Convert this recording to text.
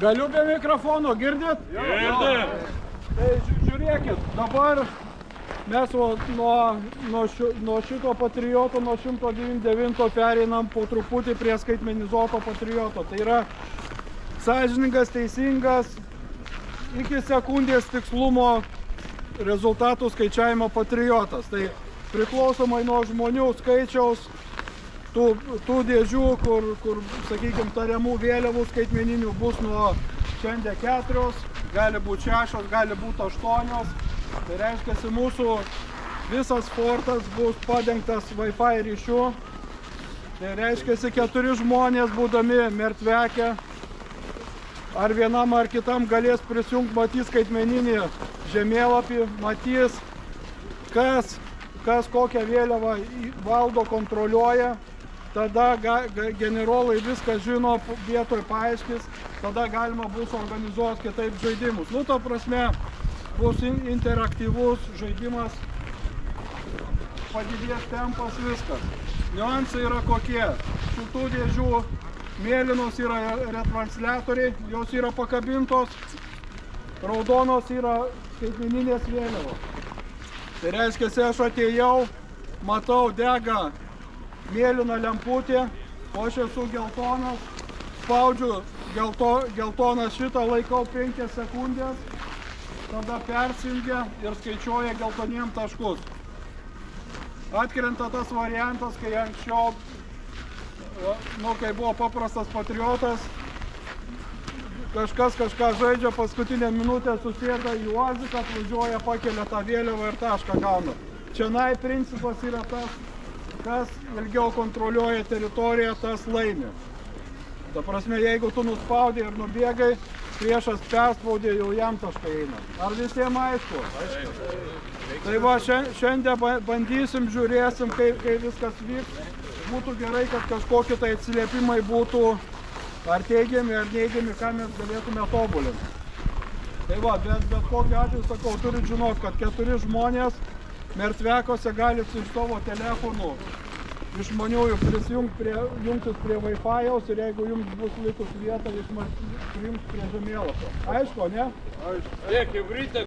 Galiu be mikrofono, girdit? Girdim. Tai žiūrėkit, dabar mes nuo šito patrioto, nuo 199 pereinam po truputį prie skaitmenizuoto patrioto. Tai yra sąžiningas, teisingas, iki sekundės tikslumo rezultatų skaičiavimo patriotas. Tai priklausomai nuo žmonių skaičiaus, tų dėžių, kur sakykime, tariamų vėliavų skaitmeninių bus nuo šiandien 4, gali būti 6, gali būti 8. Tai reiškia, mūsų visas fortas bus padengtas Wi-Fi ryšiu. Tai reiškia, 4 žmonės būdami Mertveke ar vienam ar kitam galės prisijungti, matys skaitmeninį žemėlapį, matys, kas kokią vėliavą valdo, kontroliuoja. Tada generolai viską žino, vietoj paaiškis, tada galima bus organizuoti kitaip žaidimus. Ta prasme, bus interaktyvus žaidimas, padidės tempas, viskas. Niuansai yra kokie. Šitų dėžių mėlynos yra retransliatoriai, jos yra pakabintos, raudonos yra skaitmeninės vėliavos. Tai reiškia, aš atėjau, matau, dega mėlyna lemputė, o aš esu geltonas, spaudžiu geltoną šitą, laikau 5 sekundės, tada persijungia ir skaičiuoja geltoniem taškus. Atkrenta tas variantas, kai anksčiau, kai buvo paprastas patriotas, kažkas kažką žaidžia, paskutinę minutę susėda į uaziką, atvažiuoja, pakelia tą vėliavą ir tašką gauna. Čianai principas yra tas, kas ilgiau kontroliuoja teritoriją, tas laimi. Ta prasme, jeigu tu nuspaudė ir nubėgai, priešas perspaudė, jau jam taškai eina. Ar visiems aišku? Tai va, šiandien bandysim, žiūrėsim, kaip viskas vyks. Būtų gerai, kad kažkokie tai atsiliepimai būtų ar teigiami, ar neigiami, ką mes galėtume tobulinti. Tai va, bet kokiu atveju, sakau, turit žinot, kad 4 žmonės Mertvekose gali iš savo telefonų išmaniųjų jungtis prie Wi-Fi'aus ir jeigu jums bus likus vieta, jis prijungs prie žemėlapio. Aišku, ne? Aišku.